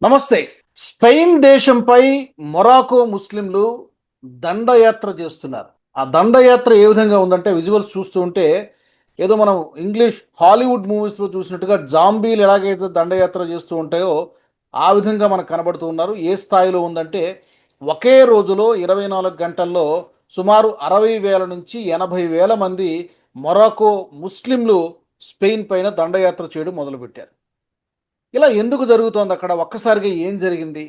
నమస్తే. స్పెయిన్ దేశంపై మొరాకో ముస్లింలు దండయాత్ర చేస్తున్నారు. ఆ దండయాత్ర ఏ విధంగా ఉందంటే విజువల్స్ చూస్తూ ఉంటే ఏదో మనం ఇంగ్లీష్ హాలీవుడ్ మూవీస్‌లో చూసినట్టుగా జాంబీలు ఎలాగైతే దండయాత్ర చేస్తూ ఉంటాయో ఆ విధంగా మనకు కనబడుతూ ఉన్నారు. ఏ స్థాయిలో ఉందంటే ఒకే రోజులో 24 గంటల్లో సుమారు 60,000 నుంచి 80,000 మంది మొరాకో ముస్లింలు స్పెయిన్ పైన దండయాత్ర చేయడం మొదలుపెట్టారు. ఇలా ఎందుకు జరుగుతోంది అక్కడ? ఒక్కసారిగా ఏం జరిగింది?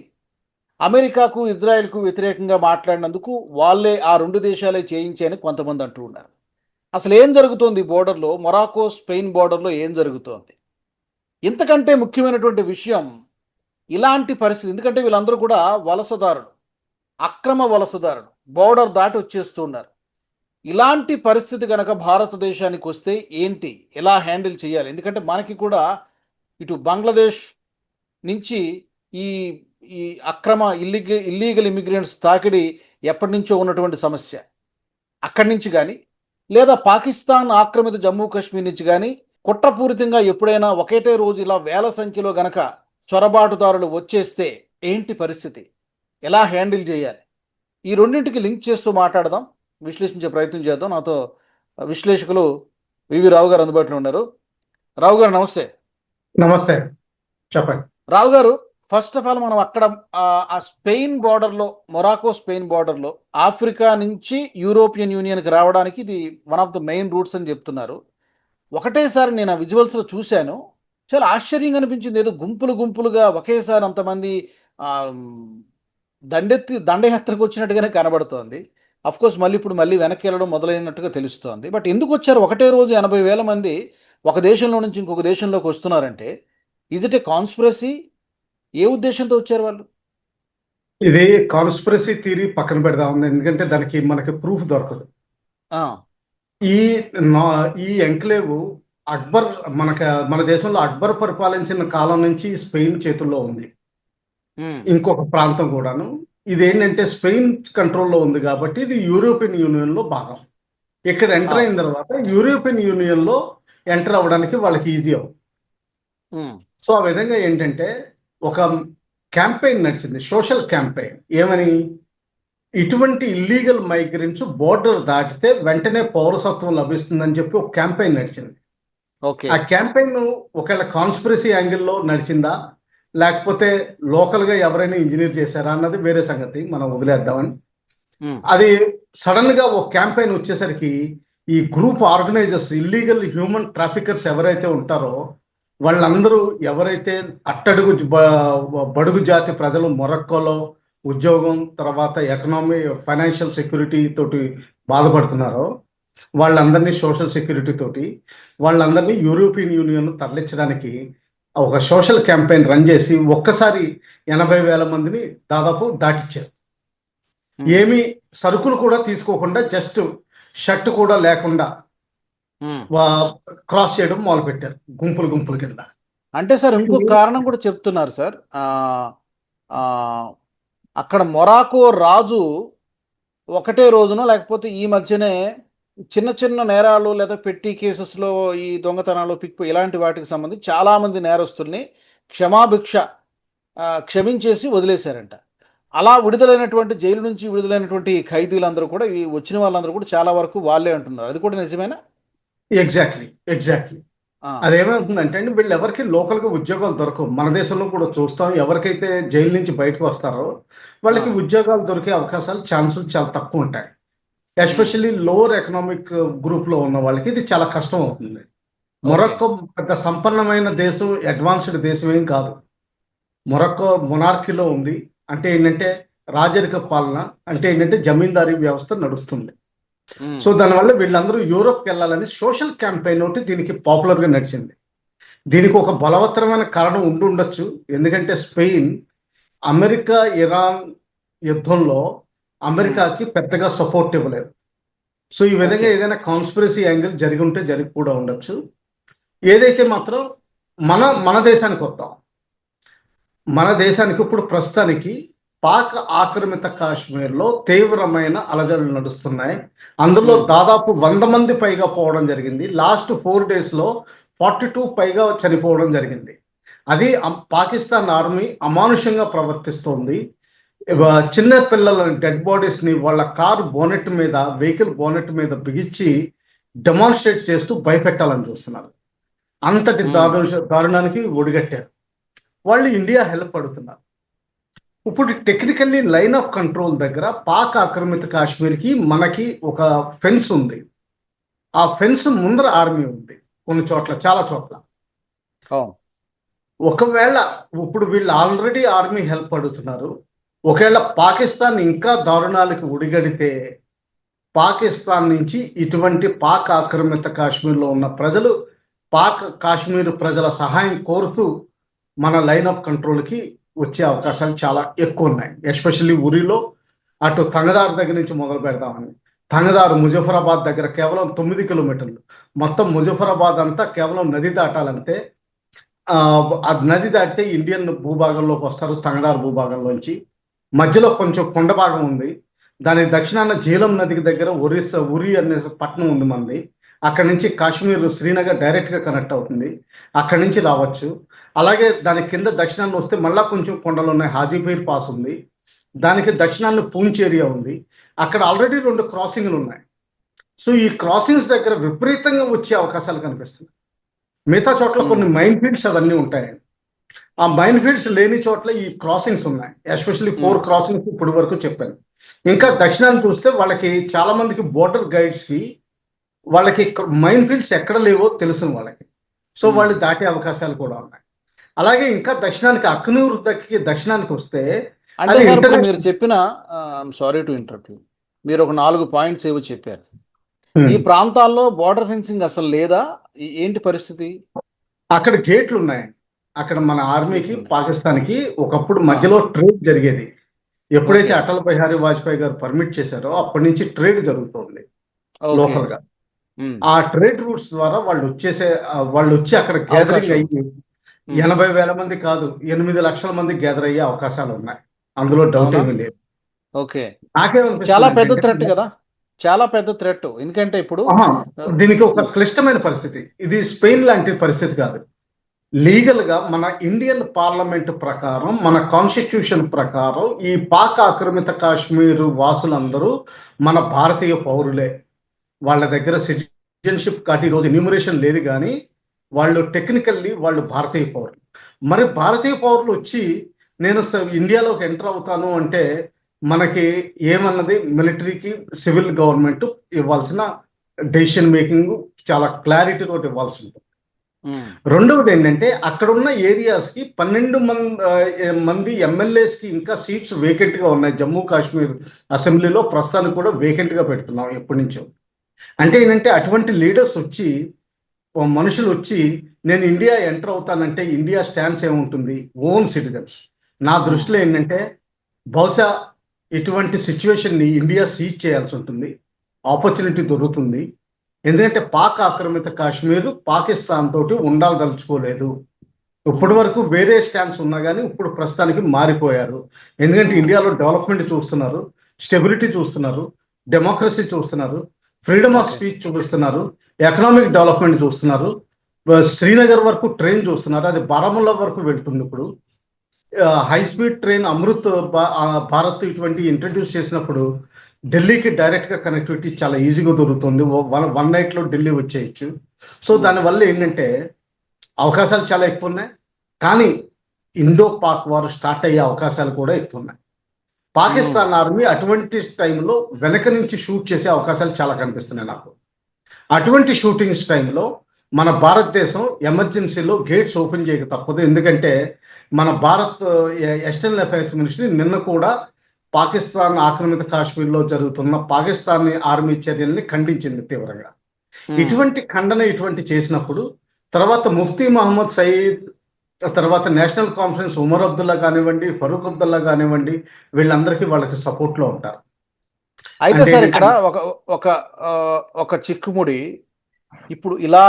అమెరికాకు, ఇజ్రాయెల్‌కు వ్యతిరేకంగా మాట్లాడినందుకు వాళ్ళే ఆ 2 దేశాలే చేయించాయని కొంతమంది అంటూ ఉన్నారు. అసలేం జరుగుతోంది బోర్డర్‌లో? మొరాకో, స్పెయిన్ బోర్డర్‌లో ఏం జరుగుతోంది? ఇంతకంటే ముఖ్యమైనటువంటి విషయం ఇలాంటి పరిస్థితి ఎందుకంటే వీళ్ళందరూ కూడా వలసదారులు. అక్రమ వలసదారులు. బోర్డర్ దాటి వచ్చేస్తూ ఉన్నారు. ఇలాంటి పరిస్థితి గనక భారతదేశానికొస్తే ఏంటి? ఎలా హ్యాండిల్ చేయాలి? ఎందుకంటే మనకి కూడా ఇటు బంగ్లాదేశ్ నుంచి ఈ ఈ అక్రమ ఇల్లీగల్ ఇమిగ్రెంట్స్ తాకిడి ఎప్పటినుంచో ఉన్నటువంటి సమస్య. అక్కడి నుంచి గానీ, లేదా పాకిస్తాన్ ఆక్రమిత జమ్మూ కాశ్మీర్ నుంచి గానీ, కుట్రపూరితంగా ఎప్పుడైనా ఒకటే రోజు ఇలా వేల సంఖ్యలో గనక చొరబాటుదారులు వచ్చేస్తే ఏంటి పరిస్థితి? ఎలా హ్యాండిల్ చేయాలి? ఈ రెండింటికి లింక్ చేస్తూ మాట్లాడదాం. విశ్లేషించే ప్రయత్నం చేద్దాం. నాతో విశ్లేషకులు వివి రావు గారు అందుబాటులో ఉన్నారు. రావు గారు నమస్తే. నమస్తే. చెప్పండి. రావు గారు, ఫస్ట్ ఆఫ్ ఆల్ మనం అక్కడ ఆ స్పెయిన్ బోర్డర్‌లో మొరాకో స్పెయిన్ బోర్డర్‌లో ఆఫ్రికా నుంచి యూరోపియన్ యూనియన్‌కి రావడానికి ఇది one of the main roots అని చెప్తున్నారు. ఒకటేసారి నేను ఆ విజువల్స్‌లో చూశాను. చాలా ఆశ్చర్యంగా అనిపించింది. ఏదో గుంపులు గుంపులుగా ఒకేసారి అంతమంది ఆహ్, హ్మ్, దండయాత్రకు వచ్చినట్టుగానే కనబడుతోంది. ఆఫ్‌కోర్స్ మళ్ళీ వెనక్కి వెళ్ళడం మొదలైనట్టుగా తెలుస్తోంది. బట్ ఎందుకొచ్చారు ఒకటే రోజు 80,000 మంది ఒక దేశంలో నుంచి ఇంకొక దేశంలోకి వస్తున్నారంటే, ఈజ్ ఇట్ ఎ కాన్స్పిరసీ? ఏ ఉద్దేశంతో వచ్చారు వాళ్ళు? ఇది కాన్స్పిరసీ థియరీ పక్కన పెడదాం. ఎందుకంటే దానికి మనకి ప్రూఫ్ దొరకదు. ఆ! ఈ నా ఈ ఎంక్లేవ్ అక్బర్ మన దేశంలో అక్బర్ పరిపాలించిన కాలం నుంచి స్పెయిన్ చేతుల్లో ఉంది. హ్మ్. ఇంకొక ప్రాంతం కూడాను. ఇదేంటంటే స్పెయిన్ కంట్రోల్‌లో ఉంది కాబట్టి ఇది యూరోపియన్ యూనియన్‌లో భాగం. ఇక్కడ ఎంటర్ అవును. అయిన తర్వాత యూరోపియన్ యూనియన్‌లో ఎంటర్ అవ్వడానికి వాళ్ళకి ఈజీ అవుతుంది. హ్మ్. సో ఆ విధంగా ఏంటంటే ఒక క్యాంపెయిన్ నడిచింది. Social campaign. ఏమని? ఇటువంటి ఇల్లీగల్ మైగ్రెంట్స్ బోర్డర్ దాటితే వెంటనే పౌరసత్వం లభిస్తుందని చెప్పి ఒక క్యాంపెయిన్ నడిచింది. ఓకే. ఆ క్యాంపెయిన్ ఒకవేళ కాన్స్పిరసీ యాంగిల్లో నడిచిందా? లేకపోతే లోకల్‌గా ఎవరైనా ఇంజినీర్ చేశారా అన్నది వేరే సంగతి. మనం వదిలేద్దామని. హ్మ్. అది సడన్‌గా ఒక క్యాంపెయిన్ వచ్చేసరికి ఈ group organisers illegal human traffickers ఎవరైతే ఉంటారో వాళ్ళందరూ ఎవరైతే అట్టడుగు బడుగు జాతి ప్రజలు మొరక్కోలో ఉద్యోగం తర్వాత ఎకనామీ ఫైనాన్షియల్ సెక్యూరిటీ తోటి బాధపడుతున్నారో వాళ్ళందరినీ సోషల్ సెక్యూరిటీ తోటి వాళ్ళందరినీ యూరోపియన్ యూనియన్ తరలించడానికి ఒక సోషల్ క్యాంపెయిన్ రన్ చేసి ఒక్కసారి 80,000 మందిని దాదాపు దాటిచ్చారు. హ్మ్. ఏమి సరుకులు కూడా తీసుకోకుండా జస్ట్ షర్ట్ కూడా లేకుండా హ్మ్. క్రాస్ చేయడం మొదలుపెట్టారు గుంపుల కింద. అంటే సార్ ఇంకొక కారణం కూడా చెప్తున్నారు సార్. ఆహ్, అక్కడ మొరాకో రాజు ఒకటే రోజునో లేకపోతే ఈ మధ్యనే చిన్న చిన్న నేరాలు లేదా పెట్టి కేసెస్‌లో ఈ దొంగతనాలు, ఇలాంటి వాటికి సంబంధించి చాలామంది నేరస్తుల్ని క్షమాభిక్ష క్షమించేసి వదిలేశారంట. అలా విడుదలైనటువంటి జైలు నుంచి విడుదలైనటువంటి ఖైదీలందరూ కూడా ఈ వచ్చిన వాళ్ళందరూ కూడా చాలా వరకు వాళ్ళే అంటున్నారు. అది కూడా నిజమేనా? ఎగ్జాక్ట్లీ. ఆ! అదేమవుతుందంటే అండి వీళ్ళు ఎవరికి లోకల్‌గా ఉద్యోగాలు దొరకవు. మన దేశంలో కూడా చూస్తాం. ఎవరికైతే జైలు నుంచి బయటకు వస్తారో ఆ! వాళ్ళకి ఉద్యోగాలు దొరికే అవకాశాలు ఛాన్సులు చాలా తక్కువ ఉంటాయి. హ్మ్. ఎస్పెషల్లీ లోవర్ ఎకనామిక్ గ్రూప్‌లో ఉన్న వాళ్ళకి ఇది చాలా కష్టం అవుతుంది. ఓకే. మొరక్కో పెద్ద సంపన్నమైన దేశం, అడ్వాన్స్‌డ్ దేశం ఏం కాదు. మొరక్కో మొనార్కీలో ఉంది. అంటే ఏంటంటే రాజరిక పాలన. అంటే ఏంటంటే జమీందారీ వ్యవస్థ నడుస్తుంది. హ్మ్. సో దానివల్ల వీళ్ళందరూ యూరోప్‌కి వెళ్ళాలని సోషల్ క్యాంపెయిన్ ఒకటి దీనికి పాపులర్‌గా నడిచింది. దీనికి ఒక బలవత్తరమైన కారణం ఉండుండొచ్చు. ఎందుకంటే స్పెయిన్ అమెరికా, ఇరాన్ యుద్ధంలో హ్మ్. అమెరికాకి పెద్దగా సపోర్ట్ ఇవ్వలేదు. సో ఈ విధంగా ఓకే. ఏదైనా కాన్స్పిరసీ యాంగిల్ జరిగి కూడా ఉండొచ్చు. ఏదైతే మాత్రం మన దేశానికొద్దాం. మన దేశానికి ఇప్పుడు ప్రస్తుతానికి పాక్ ఆక్రమిత కాశ్మీర్‌లో తీవ్రమైన అలజడులు నడుస్తున్నాయి. అందులో హ్మ్. దాదాపు 100 మంది పైగా పోవడం జరిగింది. లాస్ట్ 4 డేస్‌లో 42 పైగా చనిపోవడం జరిగింది. అది పాకిస్తాన్ ఆర్మీ అమానుషంగా ప్రవర్తిస్తోంది. చిన్న పిల్లల డెడ్ బాడీస్ ని వాళ్ళ కారు బోనెట్ మీద, వెహికల్ బోనెట్ మీద బిగించి డెమాన్స్ట్రేట్ చేస్తూ భయపెట్టాలని చూస్తున్నారు. అంతటి దారుణానికి ఒడిగట్టారు. వాళ్ళు ఇండియా హెల్ప్ అడుగుతున్నారు. ఇప్పుడు టెక్నికల్లీ లైన్ ఆఫ్ కంట్రోల్ దగ్గర పాక్ ఆక్రమిత కాశ్మీర్కి మనకి ఒక ఫెన్స్ ఉంది. ఆ ఫెన్స్ ముందర ఆర్మీ ఉంది కొన్ని చోట్ల, చాలా చోట్ల. ఒకవేళ ఇప్పుడు వీళ్ళు ఆల్రెడీ ఆర్మీ హెల్ప్ అడుగుతున్నారు. ఒకవేళ పాకిస్తాన్ ఇంకా దారుణాలకు ఉడిగడితే పాకిస్తాన్ నుంచి ఇటువంటి పాక్ ఆక్రమిత కాశ్మీర్లో ఉన్న ప్రజలు కాశ్మీర్ ప్రజల సహాయం కోరుతూ మన లైన్ ఆఫ్ కంట్రోల్కి వచ్చే అవకాశాలు చాలా ఎక్కువ ఉన్నాయి. ఎస్పెషల్లీ ఉరిలో అటు తంగదార్ దగ్గర నుంచి మొదలు పెడదామని. తంగదార్ ముజఫరాబాద్ దగ్గర కేవలం 9 కిలోమీటర్లు. మొత్తం ముజఫరాబాద్ అంతా కేవలం నది దాటాలంటే ఆ నది దాటితే ఇండియన్ భూభాగంలోకి వస్తారు. తంగదార్ భూభాగంలోంచి మధ్యలో కొంచెం కొండ భాగం ఉంది. దాని దక్షిణాన జీలం నదికి దగ్గర ఉరి అనే పట్టణం ఉంది మనది. అక్కడి నుంచి కాశ్మీర్ శ్రీనగర్ డైరెక్ట్గా కనెక్ట్ అవుతుంది. అక్కడి నుంచి రావచ్చు. అలాగే దాని కింద దక్షిణాన్ని వస్తే మళ్ళా కొంచెం కొండలు ఉన్నాయి. హాజీపీర్ పాస్ ఉంది. దానికి దక్షిణాన్ని పూంచ్ ఏరియా ఉంది. అక్కడ ఆల్రెడీ 2 క్రాసింగ్లు ఉన్నాయి. సో ఈ క్రాసింగ్స్ దగ్గర విపరీతంగా వచ్చే అవకాశాలు కనిపిస్తున్నాయి. మిగతా చోట్ల కొన్ని మైన్ ఫీల్డ్స్ అవన్నీ ఉంటాయండి. ఆ మైన్ ఫీల్డ్స్ లేని చోట్ల ఈ క్రాసింగ్స్ ఉన్నాయి. ఎస్పెషల్లీ 4 క్రాసింగ్స్ ఇప్పటి వరకు చెప్పాను. ఇంకా దక్షిణాన్ని చూస్తే వాళ్ళకి చాలా మందికి బోర్డర్ గైడ్స్ కి వాళ్ళకి మైన్ ఫీల్డ్స్ ఎక్కడ లేవో తెలుసు వాళ్ళకి. సో వాళ్ళు దాటే అవకాశాలు కూడా ఉన్నాయి. అలాగే ఇంకా దక్షిణానికి అక్నూర్ దక్షిణానికి వస్తే అంటే సార్ ఇప్పుడు మీరు చెప్పిన సారీ టు ఇంటరప్ట్, మీరు ఒక 4 పాయింట్స్ ఏవో చెప్పారు. ఈ ప్రాంతాల్లో బోర్డర్ ఫెన్సింగ్ అసలు లేదా? ఏంటి పరిస్థితి? అక్కడ గేట్లు ఉన్నాయి. అక్కడ మన ఆర్మీకి పాకిస్తాన్కి ఒకప్పుడు మధ్యలో ట్రేడ్ జరిగేది. ఎప్పుడైతే అటల్ బిహారీ వాజ్పేయి గారు పర్మిట్ చేశారో అప్పటి నుంచి ట్రేడ్ జరుగుతోంది లోకల్ గా. ఆ ట్రేడ్ రూట్స్ ద్వారా వాళ్ళు వచ్చి అక్కడ గ్యాదరింగ్ అయ్యి 80,000 మంది కాదు 8 లక్షల మంది గ్యాదర్ అయ్యే అవకాశాలు ఉన్నాయి. అందులో డౌట్ ఏమీ లేదు. చాలా పెద్ద థ్రెట్ కదా, చాలా పెద్ద థ్రెట్. ఎందుకంటే ఇప్పుడు దీనికి ఒక క్లిష్టమైన పరిస్థితి. ఇది స్పెయిన్ లాంటి పరిస్థితి కాదు. లీగల్ గా మన ఇండియన్ పార్లమెంట్ ప్రకారం, మన కాన్స్టిట్యూషన్ ప్రకారం ఈ పాక్ ఆక్రమిత కాశ్మీర్ వాసులందరూ మన భారతీయ పౌరులే. వాళ్ళ దగ్గర సిటిజన్షిప్ కార్డు ఈరోజు ఎన్యూమరేషన్ లేదు, కానీ వాళ్ళు టెక్నికల్లీ వాళ్ళు భారతీయ పౌరులు. మరి భారతీయ పౌరులు వచ్చి నేను ఇండియాలోకి ఎంటర్ అవుతాను అంటే మనకి ఏమన్నది మిలిటరీకి సివిల్ గవర్నమెంట్ ఇవ్వాల్సిన డెసిషన్ మేకింగ్ చాలా క్లారిటీ తోటి ఇవ్వాల్సి ఉంటుంది. రెండవది ఏంటంటే అక్కడ ఉన్న ఏరియాస్ కి 12 మంది ఎమ్మెల్యేస్ కి ఇంకా సీట్స్ వేకెంట్ గా ఉన్నాయి. జమ్మూ కాశ్మీర్ అసెంబ్లీలో ప్రస్తుతానికి కూడా వేకెంట్ గా పెడుతున్నాం ఎప్పటి నుంచో. అంటే ఏంటంటే అటువంటి లీడర్స్ వచ్చి, మనుషులు వచ్చి నేను ఇండియా ఎంటర్ అవుతానంటే ఇండియా స్టాన్స్ ఏముంటుంది? Own citizens. నా దృష్టిలో ఏంటంటే బహుశా ఇటువంటి సిచ్యువేషన్ ని ఇండియా సీజ్ చేయాల్సి ఉంటుంది. ఆపర్చునిటీ దొరుకుతుంది. ఎందుకంటే పాక్ ఆక్రమిత కాశ్మీర్ పాకిస్తాన్ తోటి ఉండాలదలుచుకోలేదు. ఇప్పటి వరకు వేరే స్టాన్స్ ఉన్నా కానీ ఇప్పుడు ప్రస్తుతానికి మారిపోయారు. ఎందుకంటే ఇండియాలో డెవలప్మెంట్ చూస్తున్నారు, స్టెబిలిటీ చూస్తున్నారు, డెమోక్రసీ చూస్తున్నారు, ఫ్రీడమ్ ఆఫ్ స్పీచ్ చూస్తున్నారు, ఎకనామిక్ డెవలప్మెంట్ చూస్తున్నారు. శ్రీనగర్ వరకు ట్రైన్ చూస్తున్నారు, అది బారాముల్లా వరకు వెళ్తుంది. ఇప్పుడు high speed train Amrit Bharat ఇటువంటి ఇంట్రడ్యూస్ చేసినప్పుడు ఢిల్లీకి డైరెక్ట్ గా కనెక్టివిటీ చాలా ఈజీగా దొరుకుతుంది. 1 నైట్ లో ఢిల్లీ వచ్చేయచ్చు. సో దానివల్ల ఏంటంటే అవకాశాలు చాలా ఎక్కువ ఉన్నాయి. కానీ ఇండో పాక్ వారు స్టార్ట్ అయ్యే అవకాశాలు కూడా ఎక్కువ ఉన్నాయి. పాకిస్తాన్ ఆర్మీ అటువంటి టైంలో వెనక నుంచి షూట్ చేసే అవకాశాలు చాలా కనిపిస్తున్నాయి నాకు. అటువంటి షూటింగ్స్ టైంలో మన భారతదేశం ఎమర్జెన్సీలో గేట్స్ ఓపెన్ చేయక తప్పదు. ఎందుకంటే మన భారత్ ఎక్స్టర్నల్ అఫైర్స్ మినిస్ట్రీ నిన్న కూడా పాకిస్తాన్ ఆక్రమిత కాశ్మీర్లో జరుగుతున్న పాకిస్తాన్ ఆర్మీ చర్యల్ని ఖండించింది తీవ్రంగా. ఇటువంటి ఖండన చేసినప్పుడు తర్వాత ముఫ్తీ మహమ్మద్ సయీద్, తర్వాత నేషనల్ కాన్ఫరెన్స్ ఉమర్ అబ్దుల్లా కానివ్వండి, ఫరూక్ అబ్దుల్లా కానివ్వండి, వీళ్ళందరికీ వాళ్ళకి సపోర్ట్ లో ఉంటారు. అయితే సార్ ఇక్కడ ఒక చిక్కుముడి, ఇప్పుడు ఇలా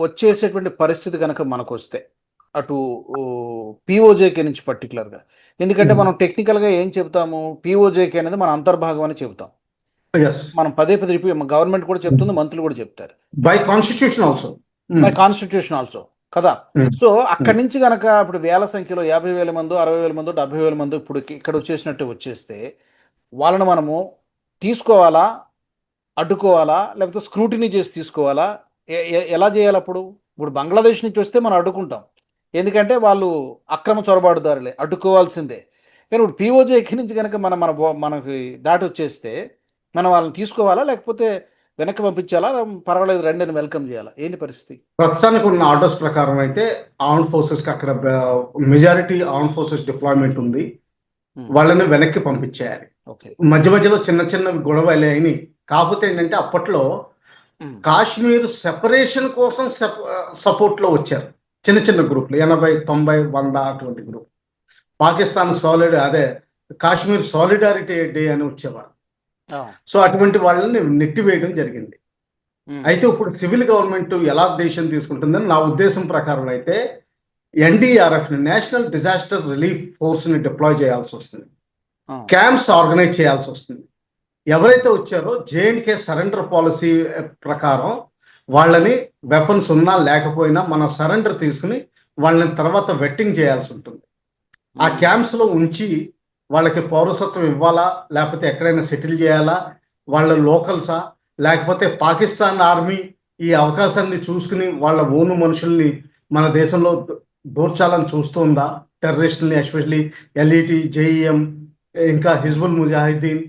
వచ్చేసేటువంటి పరిస్థితి కనుక మనకు వస్తే అటు పిఓజేకే నుంచి పర్టికులర్గా, ఎందుకంటే మనం టెక్నికల్గా ఏం చెప్తాము, పిఓజేకే అనేది మన అంతర్భాగం అని చెబుతాం. మనం పదే గవర్నమెంట్ కూడా చెప్తుంది, మంత్రులు కూడా చెప్తారు. By constitution also. కదా. ఉమ్, సో అక్కడి ఉమ్. నుంచి కనుక ఇప్పుడు వేల సంఖ్యలో 50,000 మంది, 60,000 మంది, 70,000 మంది ఇప్పుడు ఇక్కడ వచ్చేసినట్టు వచ్చేస్తే వాళ్ళని మనము తీసుకోవాలా, అడ్డుకోవాలా, లేకపోతే స్క్రూటినీ చేసి తీసుకోవాలా? ఎలా చేయాలి అప్పుడు? ఇప్పుడు బంగ్లాదేశ్ నుంచి వస్తే మనం అడ్డుకుంటాం. ఎందుకంటే వాళ్ళు అక్రమ చొరబాటుదారులే, అడ్డుకోవాల్సిందే. కానీ ఇప్పుడు పీఓజేకి నుంచి కనుక మనకి దాటి వచ్చేస్తే మనం వాళ్ళని తీసుకోవాలా, లేకపోతే వెనక్కి పంపించాలా, పర్వాలేదు రండి అని వెల్కమ్ చేయాలా? ఏంటి పరిస్థితి? ప్రస్తుతానికి ఉన్న ఆర్డర్స్ ప్రకారం అయితే ఆర్మ్ ఫోర్సెస్ కి అక్కడ మెజారిటీ ఆర్మ్ ఫోర్సెస్ డిప్లాయ్మెంట్ ఉంది. ఉమ్, వాళ్ళని వెనక్కి పంపించేయాలి. ఓకే. మధ్య మధ్యలో చిన్న చిన్న గొడవలు అయినాయి. కాకపోతే ఏంటంటే అప్పట్లో ఉమ్, కాశ్మీర్ సెపరేషన్ కోసం సపోర్ట్ లో వచ్చారు చిన్న చిన్న గ్రూపులు, 80, 90, 100 అటువంటి group. Pakistan Kashmir solidarity day అని వచ్చేవారు. ఆ, సో అటువంటి వాళ్ళని నెట్టివేయడం జరిగింది. ఉమ్, అయితే ఇప్పుడు సివిల్ గవర్నమెంట్ ఎలా డెసిషన్ తీసుకుంటుందని నా ఉద్దేశం ప్రకారం అయితే ఎన్డీఆర్ఎఫ్ ని, నేషనల్ డిజాస్టర్ రిలీఫ్ ఫోర్స్ ని డిప్లాయ్ చేయాల్సి వస్తుంది. ఆ, క్యాంప్స్ ఆర్గనైజ్ చేయాల్సి వస్తుంది. ఎవరైతే వచ్చారో జేఎండ్కే సరెండర్ పాలసీ ప్రకారం వాళ్ళని వెపన్స్ ఉన్నా లేకపోయినా మనం సరెండర్ తీసుకుని వాళ్ళని తర్వాత వెట్టింగ్ చేయాల్సి ఉంటుంది. ఆ ఉమ్, క్యాంప్స్ లో ఉంచి వాళ్ళకి పౌరసత్వం ఇవ్వాలా, లేకపోతే ఎక్కడైనా సెటిల్ చేయాలా, వాళ్ళ లోకల్సా, లేకపోతే పాకిస్తాన్ ఆర్మీ ఈ అవకాశాన్ని చూసుకుని వాళ్ళ ఓను మనుషుల్ని మన దేశంలో దూర్చాలని చూస్తుందా, టెర్రరిస్టుల్ని, ఎస్పెషల్లీ ఎల్ఈటి, జేఈఎం, ఇంకా హిజ్బుల్ ముజాహిద్దీన్,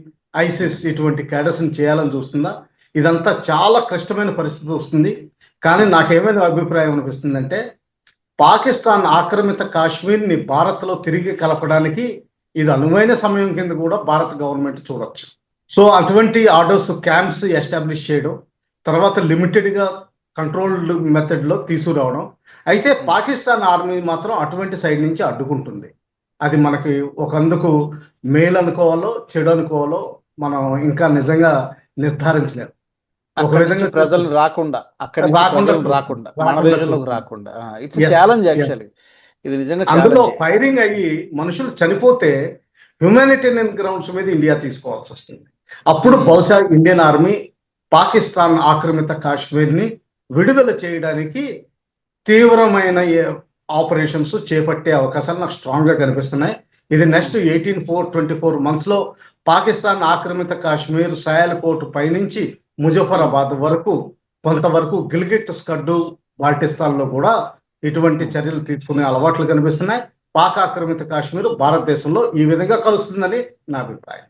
ఐసిస్ ఇటువంటి క్యాడర్స్ ని చేయాలని చూస్తుందా? ఇదంతా చాలా క్లిష్టమైన పరిస్థితి వస్తుంది. కానీ నాకేమైనా అభిప్రాయం అనిపిస్తుందంటే పాకిస్తాన్ ఆక్రమిత కాశ్మీర్ ని భారత్ లో తిరిగి కలపడానికి ఇది అనువైన సమయం కింద కూడా భారత గవర్నమెంట్ చూడొచ్చు. సో అటువంటి ఆర్డర్స్, క్యాంప్స్ ఎస్టాబ్లిష్ చేయడం, తర్వాత లిమిటెడ్ గా కంట్రోల్డ్ మెథడ్ లో తీసుకురావడం. అయితే పాకిస్తాన్ ఆర్మీ మాత్రం అటువంటి సైడ్ నుంచి అడ్డుకుంటుంది. అది మనకి ఒకందుకు మేలు అనుకోవాలో చెడు అనుకోవాలో మనం ఇంకా నిజంగా నిర్ధారించలేము. ఒక అక్కడి నుంచి విధంగా ప్రజలు రాకుండా, అక్కడి నుంచి రాకుండా ప్రజలు రాకుండా, మన రాకుండా దేశంలోకి చూస్తుంది. రాకుండా. It's Yes, challenge yes. Actually. ఇది నిజంగా అందులో ఛాలెంజ్. ఫైరింగ్ అయ్యి మనుషులు చనిపోతే హ్యూమానిటేరియన్ గ్రౌండ్స్ మీద ఇండియా తీసుకోవాల్సి వస్తుంది. అప్పుడు బహుశా ఇండియన్ ఆర్మీ పాకిస్తాన్ ఆక్రమిత కాశ్మీర్ ని విడుదల చేయడానికి తీవ్రమైన ఆపరేషన్స్ చేపట్టే అవకాశాలు నాకు స్ట్రాంగ్ గా కనిపిస్తున్నాయి. ఇది నెక్స్ట్ 24 months లో పాకిస్తాన్ ఆక్రమిత కాశ్మీర్ సయాల్కోట్ పైనుంచి ముజఫరాబాద్ వరకు, కొంతవరకు గిల్గిట్, స్కర్డు, బాల్టిస్తాన్ లో కూడా ఇటువంటి చర్యలు తీసుకునే అలవాట్లు కనిపిస్తున్నాయి. పాక్ ఆక్రమిత కాశ్మీర్ భారతదేశంలో ఈ విధంగా కలుస్తుందని నా అభిప్రాయం.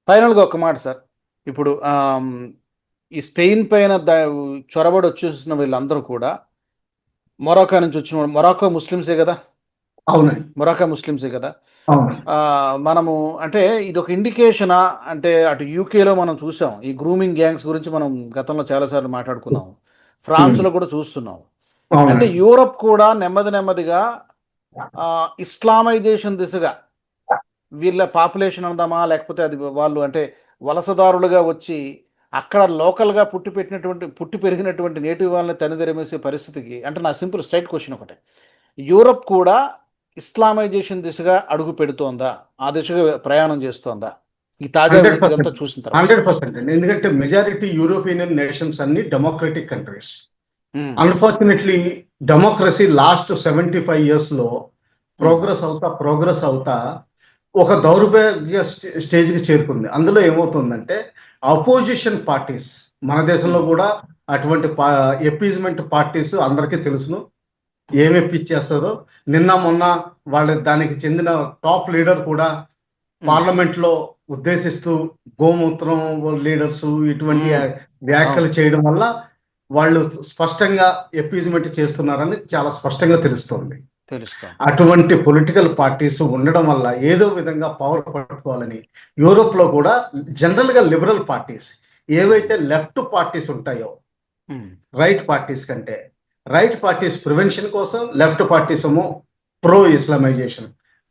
ఫైనల్గా ఒక మాట సార్, ఇప్పుడు ఈ స్పెయిన్ పైన చొరబడి వచ్చేసిన వీళ్ళందరూ కూడా మొరాకో నుంచి వచ్చిన, మొరాకో ముస్లిమ్సే కదా? అవునండి, మొరాకో ముస్లిమ్సే కదా? అవును. మనము అంటే ఇది ఒక ఇండికేషనా? అంటే అటు యూకేలో మనం చూసాం, ఈ గ్రూమింగ్ గ్యాంగ్స్ గురించి మనం గతంలో చాలాసార్లు మాట్లాడుకున్నాం, ఫ్రాన్స్లో కూడా చూస్తున్నాం. అంటే అవునండి. యూరప్ కూడా నెమ్మదిగా ఇస్లామైజేషన్ దిశగా, వీళ్ళ పాపులేషన్ అందామా, లేకపోతే అది వాళ్ళు అంటే వలసదారులుగా వచ్చి అక్కడ లోకల్గా పుట్టి పెరిగినటువంటి నేటివ్ వాళ్ళని తనిదరిమేసే పరిస్థితికి, అంటే నా సింపుల్ స్ట్రైట్ క్వశ్చన్ ఒకటే, యూరప్ కూడా ఇస్లామైజేషన్ దిశగా అడుగు పెడుతోందా, ఆ దిశగా ప్రయాణం చేస్తోందా ఈ తాజా ఇదంతా చూసిన తర్వాత? 100% అండి. ఎందుకంటే మెజారిటీ యూరోపియన్ నేషన్స్ అన్ని democratic countries. Unfortunately democracy last 75 years లో ప్రోగ్రెస్ అవుతా ఒక దౌర్భాగ్య స్టేజ్కి చేరుకుంది. అందులో ఏమవుతుందంటే అపోజిషన్ పార్టీస్, మన దేశంలో కూడా అటువంటి ఎపీజ్మెంట్ పార్టీస్ అందరికీ తెలుసును ఏమి ఎప్పించేస్తారో. నిన్న మొన్న వాళ్ళ దానికి చెందిన టాప్ లీడర్ కూడా పార్లమెంట్ లో ఉద్దేశిస్తూ గోమూత్రం లీడర్స్ ఇటువంటి వ్యాఖ్యలు చేయడం వల్ల వాళ్ళు స్పష్టంగా ఎపీజ్మెంట్ చేస్తున్నారని చాలా స్పష్టంగా తెలుస్తోంది. అటువంటి పొలిటికల్ పార్టీస్ ఉండడం వల్ల ఏదో విధంగా పవర్ పట్టుకోవాలని యూరోప్ లో కూడా జనరల్ గా లిబరల్ పార్టీస్, ఏవైతే లెఫ్ట్ పార్టీస్ ఉంటాయో రైట్ పార్టీస్ కంటే, రైట్ పార్టీస్ ప్రివెన్షన్ కోసం, లెఫ్ట్ పార్టీస్ ఏమో ప్రో ఇస్లామైజేషన్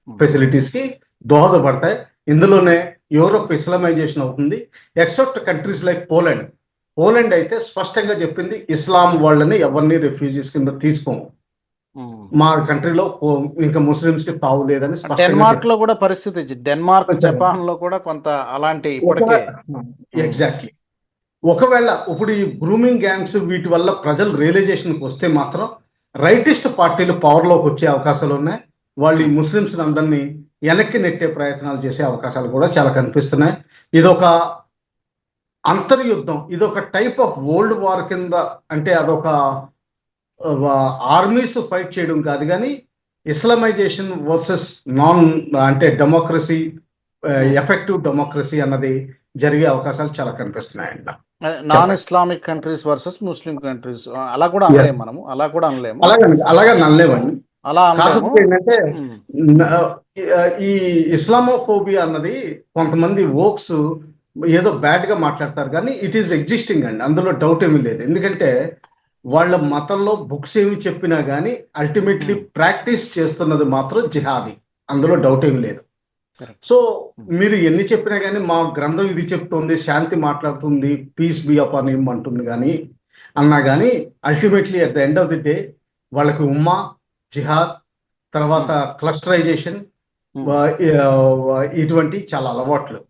ఫెసిలిటీస్ కి దోహదపడతాయి. ఇందులోనే యూరోప్ ఇస్లామైజేషన్ అవుతుంది. ఎక్సెప్ట్ కంట్రీస్ లైక్ పోలాండ్ అయితే స్పష్టంగా చెప్పింది, ఇస్లాం వాళ్ళని ఎవరిని రెఫ్యూజీస్ కింద తీసుకోము, మా కంట్రీలో ఇంకా ముస్లిమ్స్ కి తావు లేదని. డెన్మార్క్ లో కూడా పరిస్థితి, డెన్మార్క్, జపాన్ లో కూడా కొంత అలాంటి ఇప్పటికే. ఎగ్జాక్ట్లీ. ఒకవేళ ఇప్పుడు ఈ గ్రూమింగ్ గ్యాంగ్స్ వీటి వల్ల ప్రజలు రియలైజేషన్కి వస్తే మాత్రం రైటిస్ట్ పార్టీలు పవర్లోకి వచ్చే అవకాశాలు ఉన్నాయి. వాళ్ళు ఈ ముస్లిమ్స్ అందరినీ వెనక్కి నెట్టే ప్రయత్నాలు చేసే అవకాశాలు కూడా చాలా కనిపిస్తున్నాయి. ఇదొక అంతర్యుద్ధం, ఇదొక టైప్ ఆఫ్ వరల్డ్ వార్ కింద, అంటే అదొక ఆర్మీస్ ఫైట్ చేయడం కాదు, కానీ ఇస్లామైజేషన్ వర్సెస్ అంటే డెమోక్రసీ, ఎఫెక్టివ్ డెమోక్రసీ అన్నది జరిగే అవకాశాలు చాలా కనిపిస్తున్నాయండి. Non Islamic countries versus Muslim countries అలా కూడా అనలేము, మనము అలా కూడా అనలేము, అలాగే నల్లేవండి. అలా అనలేము. ఏంటంటే ఈ ఇస్లామోఫోబియా అన్నది కొంతమంది వోక్స్ ఏదో బ్యాడ్ గా మాట్లాడతారు, కానీ ఇట్ ఈస్ ఎగ్జిస్టింగ్ అండి, అందులో డౌట్ ఏమీ లేదు. ఎందుకంటే వాళ్ళ మతంలో బుక్స్ ఏమి చెప్పినా కానీ అల్టిమేట్లీ ప్రాక్టీస్ చేస్తున్నది మాత్రం జిహాదీ, అందులో డౌట్ ఏమి లేదు. సో మీరు ఎన్ని చెప్పినా కానీ మా గ్రంథం ఇది చెప్తుంది, శాంతి మాట్లాడుతుంది, పీస్ బి అపాన్ హిమ్ అంటుంది, కానీ అన్నా కానీ ultimately at the end of the day వాళ్ళకి ఉమ్మా, జిహాద్, తర్వాత క్లస్టరైజేషన్, ఇటువంటి చాలా అలవాట్లు.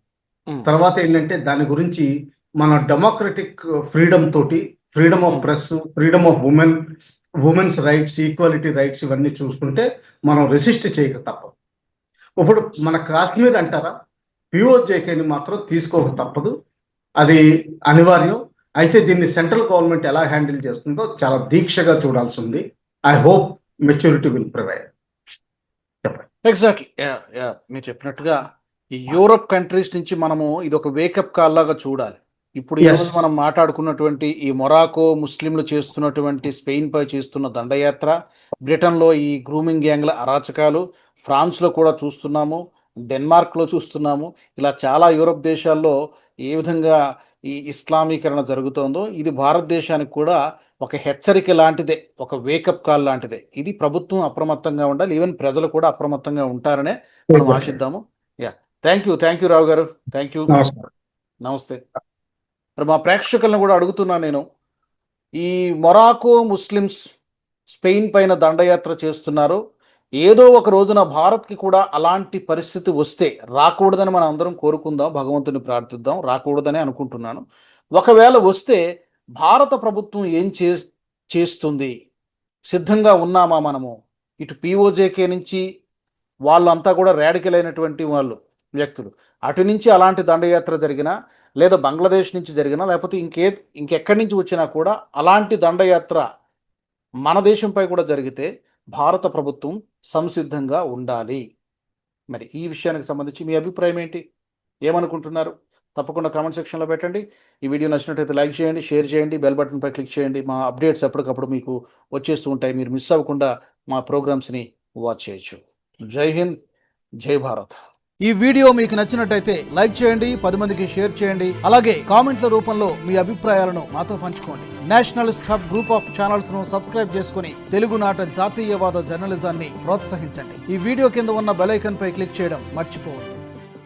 తర్వాత ఏంటంటే దాని గురించి మన డెమోక్రటిక్ ఫ్రీడమ్ తోటి, freedom of press, freedom of women's rights, equality rights ఇవన్నీ చూసుకుంటే మనం రెసిస్ట్ చేయక తప్పదు. ఇప్పుడు మన కాశ్మీర్ అంటారా, పిఓజేకేని మాత్రం తీసుకోక తప్పదు, అది అనివార్యం. అయితే దీన్ని సెంట్రల్ గవర్నమెంట్ ఎలా హ్యాండిల్ చేస్తుందో చాలా దీక్షగా చూడాల్సి ఉంది. I hope maturity will prevail. Exactly, మీరు చెప్పినట్టుగా ఈ యూరోప్ కంట్రీస్ నుంచి మనము ఇది ఒక వేకప్ కాల్ లాగా చూడాలి. ఇప్పుడు ఈరోజు మనం మాట్లాడుకున్నటువంటి ఈ మొరాకో ముస్లింలు చేస్తున్నటువంటి స్పెయిన్ పై చేస్తున్న దండయాత్ర, బ్రిటన్లో ఈ గ్రూమింగ్ గ్యాంగ్ల అరాచకాలు, ఫ్రాన్స్లో కూడా చూస్తున్నాము, డెన్మార్క్లో చూస్తున్నాము, ఇలా చాలా యూరోప్ దేశాల్లో ఏ విధంగా ఈ ఇస్లామీకరణ జరుగుతోందో ఇది భారతదేశానికి కూడా ఒక హెచ్చరిక లాంటిదే, ఒక వేకప్ కాల్ లాంటిదే. ఇది ప్రభుత్వం అప్రమత్తంగా ఉండాలి, ఈవెన్ ప్రజలు కూడా అప్రమత్తంగా ఉంటారనే మనం ఆశిద్దాము. థ్యాంక్ యూ రావు గారు, థ్యాంక్ యూ, నమస్తే. మరి మా ప్రేక్షకులను కూడా అడుగుతున్నా నేను, ఈ మొరాకో ముస్లిమ్స్ స్పెయిన్ పైన దండయాత్ర చేస్తున్నారు, ఏదో ఒక రోజున భారత్కి కూడా అలాంటి పరిస్థితి వస్తే, రాకూడదని మనం అందరం కోరుకుందాం, భగవంతుని ప్రార్థిద్దాం, రాకూడదని అనుకుంటున్నాను. ఒకవేళ వస్తే భారత ప్రభుత్వం ఏం చేస్తుంది, సిద్ధంగా ఉన్నామా మనము? ఇటు పిఓజేకే నుంచి వాళ్ళంతా కూడా రాడికల్ అయినటువంటి వాళ్ళు వ్యక్తులు, అటు నుంచి అలాంటి దండయాత్ర జరిగినా, లేదా బంగ్లాదేశ్ నుంచి జరిగినా, లేకపోతే ఇంకెక్కడి నుంచి వచ్చినా కూడా అలాంటి దండయాత్ర మన దేశంపై కూడా జరిగితే భారత ప్రభుత్వం సంసిద్ధంగా ఉండాలి. మరి ఈ విషయానికి సంబంధించి మీ అభిప్రాయం ఏంటి, ఏమనుకుంటున్నారు? తప్పకుండా కామెంట్ సెక్షన్లో పెట్టండి. ఈ వీడియో నచ్చినట్లయితే లైక్ చేయండి, షేర్ చేయండి, బెల్ బటన్పై క్లిక్ చేయండి. మా అప్డేట్స్ ఎప్పటికప్పుడు మీకు వచ్చేస్తూ ఉంటాయి, మీరు మిస్ అవ్వకుండా మా ప్రోగ్రామ్స్ని వాచ్ చేయొచ్చు. జై హింద్, జై భారత్. ఈ వీడియో మీకు నచ్చినట్టయితే లైక్ చేయండి, 10 మందికి షేర్ చేయండి, అలాగే కామెంట్ల రూపంలో మీ అభిప్రాయాలను మాతో పంచుకోండి. Nationalist hub group of channels ను సబ్స్క్రైబ్ చేసుకుని తెలుగునాట జాతీయవాద జర్నలిజాన్ని ప్రోత్సహించండి. ఈ వీడియో కింద ఉన్న బెల్ ఐకాన్ పై క్లిక్ చేయడం మర్చిపోవద్దు.